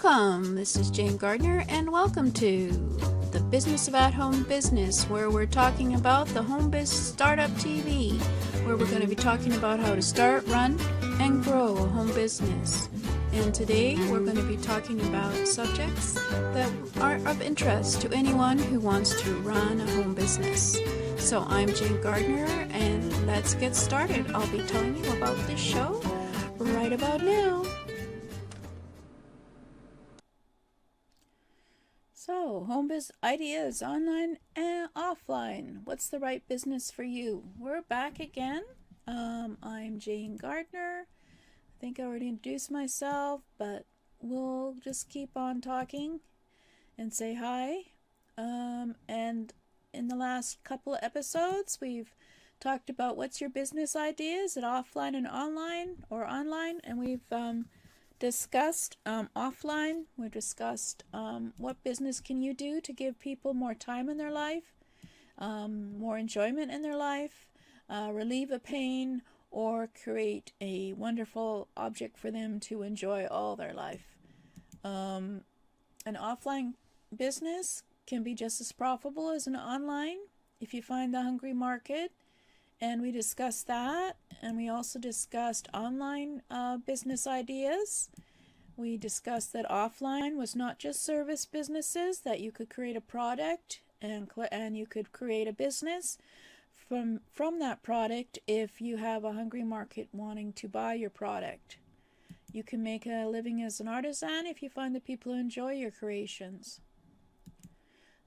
Welcome! This is Jane Gardner, and welcome to the Business of At-Home Business, where we're talking about the Home Biz Startup TV, where we're going to be talking about how to start, run, and grow a home business. And today we're going to be talking about subjects that are of interest to anyone who wants to run a home business. So I'm Jane Gardner, and let's get started. I'll be telling you about this show right about now. So, home biz ideas, online and offline. What's the right business for you? We're back again. I'm Jane Gardner. I think I already introduced myself, but we'll just keep on talking and say hi. And in the last couple of episodes, we've talked about what's your business idea. Is it offline and online, or online? And we've discussed offline. We discussed what business can you do to give people more time in their life, more enjoyment in their life, relieve a pain, or create a wonderful object for them to enjoy all their life. An offline business can be just as profitable as an online if you find the hungry market. And we discussed that, and we also discussed online business ideas. We discussed that offline was not just service businesses, that you could create a product and you could create a business from that product if you have a hungry market wanting to buy your product. You can make a living as an artisan if you find the people who enjoy your creations.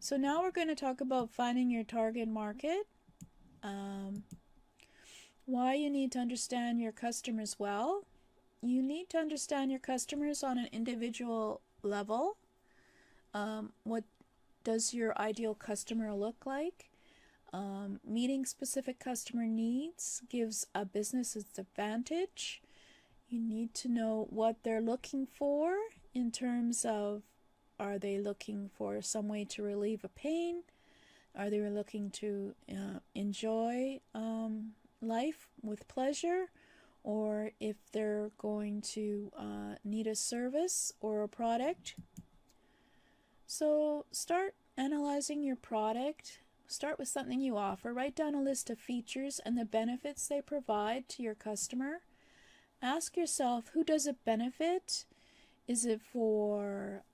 So now we're going to talk about finding your target market. Why you need to understand your customers well. You need to understand your customers on an individual level. What does your ideal customer look like? Meeting specific customer needs gives a business its advantage. You need to know what they're looking for in terms of, are they looking for some way to relieve a pain? Are they looking to enjoy life with pleasure, or if they're going to need a service or a product. So start analyzing your product. Start with something you offer. Write down a list of features and the benefits they provide to your customer. Ask yourself, who does it benefit? Is it for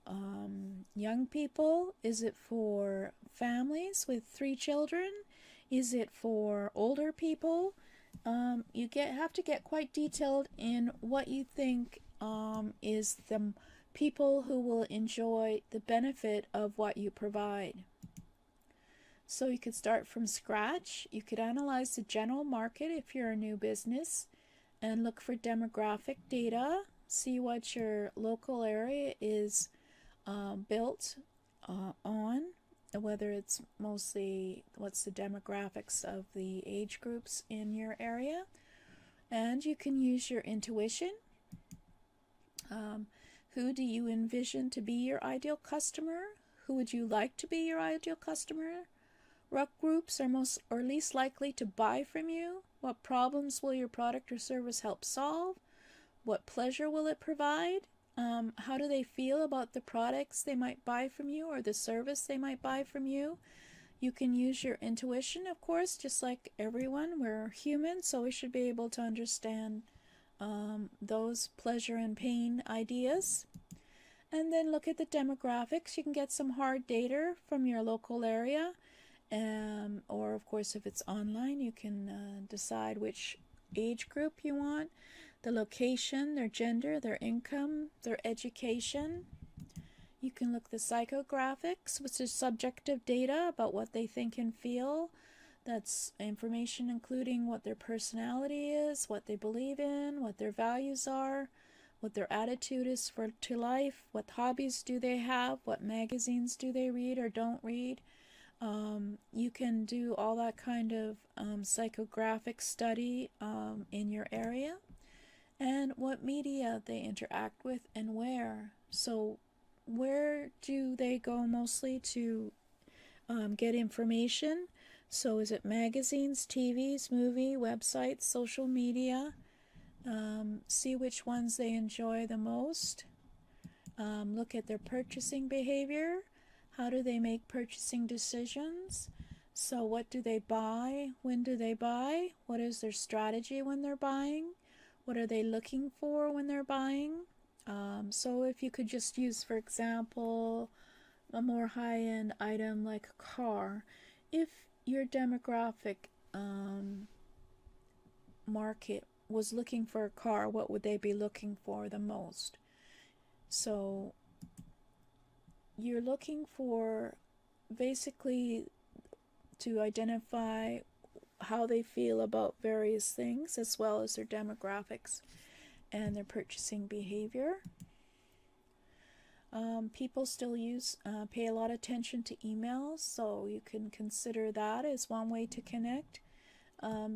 young people? Is it for families with 3 children? Is it for older people? You have to get quite detailed in what you think is the people who will enjoy the benefit of what you provide. So you could start from scratch. You could analyze the general market if you're a new business and look for demographic data. See what your local area is built on, whether it's mostly what's the demographics of the age groups in your area. And you can use your intuition. Who do you envision to be your ideal customer? Who would you like to be your ideal customer? What groups are most or least likely to buy from you? What problems will your product or service help solve? What pleasure will it provide? How do they feel about the products they might buy from you or the service they might buy from you? You can use your intuition, of course, just like everyone. We're human, so we should be able to understand those pleasure and pain ideas. And then look at the demographics. You can get some hard data from your local area. Or, of course, if it's online, you can decide which age group you want. The location, their gender, their income, their education. You can look the psychographics, which is subjective data about what they think and feel. That's information including what their personality is, what they believe in, what their values are, what their attitude is to life, what hobbies do they have, what magazines do they read or don't read. You can do all that kind of psychographic study in your area. And what media they interact with and where. So where do they go mostly to get information? So is it magazines, TVs, movie, websites, social media? See which ones they enjoy the most. Look at their purchasing behavior. How do they make purchasing decisions? So what do they buy? When do they buy? What is their strategy when they're buying? What are they looking for when they're buying? So if you could just use, for example, a more high-end item like a car, if your demographic market was looking for a car, what would they be looking for the most? So you're looking for basically to identify how they feel about various things as well as their demographics and their purchasing behavior. People still pay a lot of attention to emails, so you can consider that as one way to connect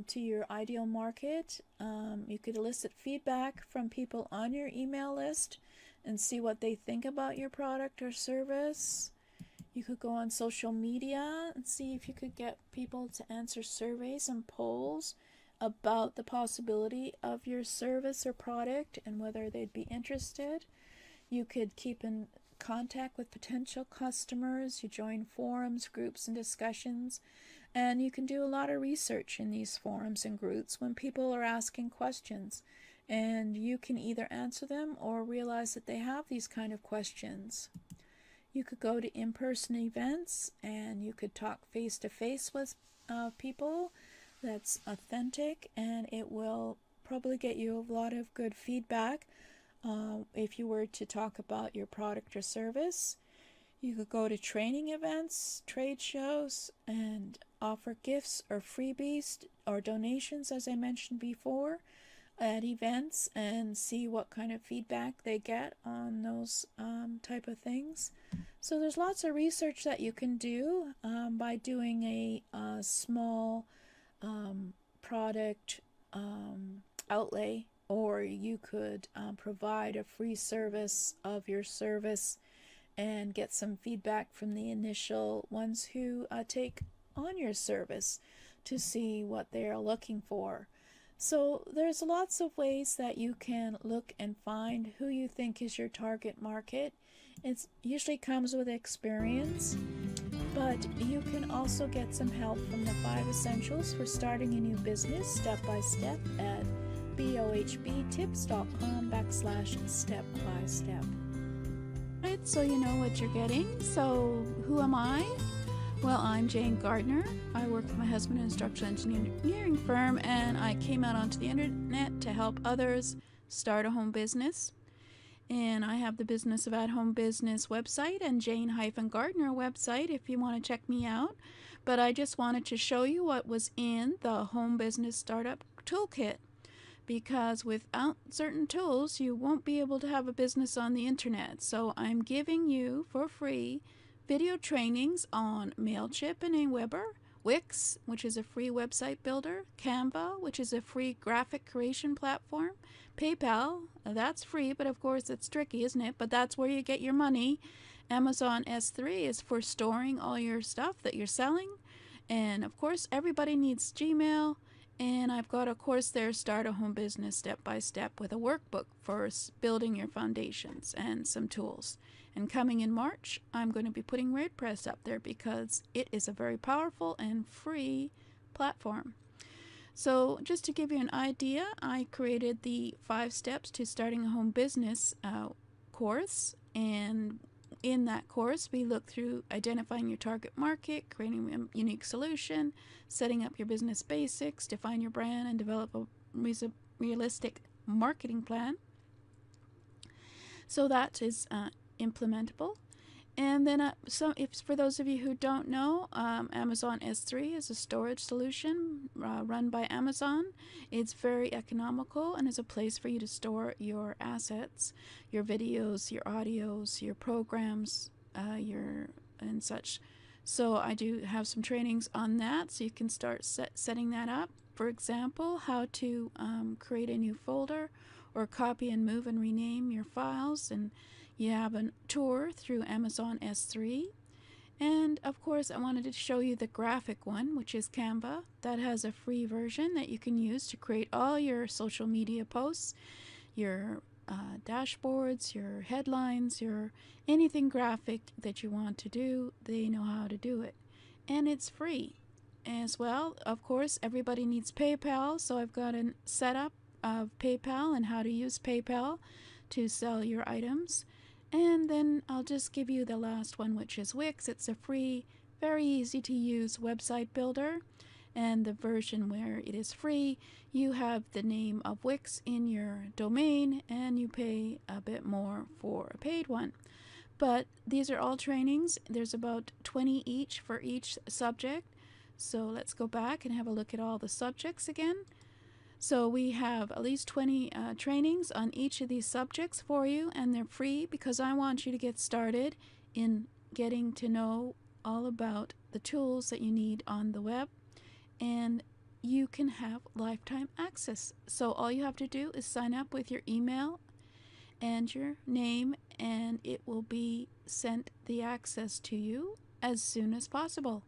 to your ideal market. You could elicit feedback from people on your email list and see what they think about your product or service. You could go on social media and see if you could get people to answer surveys and polls about the possibility of your service or product and whether they'd be interested. You could keep in contact with potential customers. You join forums, groups, and discussions. And you can do a lot of research in these forums and groups when people are asking questions. And you can either answer them or realize that they have these kind of questions. You could go to in-person events and you could talk face-to-face with people that's authentic, and it will probably get you a lot of good feedback if you were to talk about your product or service. You could go to training events, trade shows, and offer gifts or freebies or donations, as I mentioned before, at events and see what kind of feedback they get on those type of things. So there's lots of research that you can do by doing a small product outlay, or you could provide a free service of your service and get some feedback from the initial ones who take on your service to see what they are looking for. So there's lots of ways that you can look and find who you think is your target market. It usually comes with experience, but you can also get some help from the 5 essentials for starting a new business step by step at bohbtips.com/step-by-step. Right, so you know what you're getting. So who am I? Well, I'm Jane Gardner. I work with my husband in an structural engineering firm, and I came out onto the internet to help others start a home business. And I have the Business of At Home Business website and Jane-Gardner website if you want to check me out. But I just wanted to show you what was in the Home Business Startup Toolkit, because without certain tools, you won't be able to have a business on the internet. So I'm giving you for free video trainings on MailChimp and Aweber, Wix, which is a free website builder, Canva, which is a free graphic creation platform, PayPal, that's free, but of course it's tricky, isn't it? But that's where you get your money. Amazon S3 is for storing all your stuff that you're selling. And of course, everybody needs Gmail. And I've got a course there, Start a Home Business Step by Step, with a workbook for building your foundations and some tools. And coming in March, I'm going to be putting WordPress up there because it is a very powerful and free platform. So just to give you an idea, I created the 5 steps to starting a home business course. And in that course, we look through identifying your target market, creating a unique solution, setting up your business basics, define your brand, and develop a realistic marketing plan. So that is implementable. And then for those of you who don't know, Amazon S3 is a storage solution run by Amazon. It's very economical and is a place for you to store your assets, your videos, your audios, your programs, and such. So I do have some trainings on that, so you can start setting that up. For example, how to create a new folder, or copy and move and rename your files, and you have a tour through Amazon S3. And of course, I wanted to show you the graphic one, which is Canva. That has a free version that you can use to create all your social media posts, your dashboards, your headlines, your anything graphic that you want to do, they know how to do it. And it's free as well. Of course, everybody needs PayPal, so I've got a setup of PayPal and how to use PayPal to sell your items. And then I'll just give you the last one, which is Wix. It's a free, very easy to use website builder. And the version where it is free, you have the name of Wix in your domain and you pay a bit more for a paid one. But these are all trainings. There's about 20 each for each subject. So let's go back and have a look at all the subjects again. So we have at least 20 trainings on each of these subjects for you, and they're free because I want you to get started in getting to know all about the tools that you need on the web, and you can have lifetime access. So all you have to do is sign up with your email and your name, and it will be sent the access to you as soon as possible.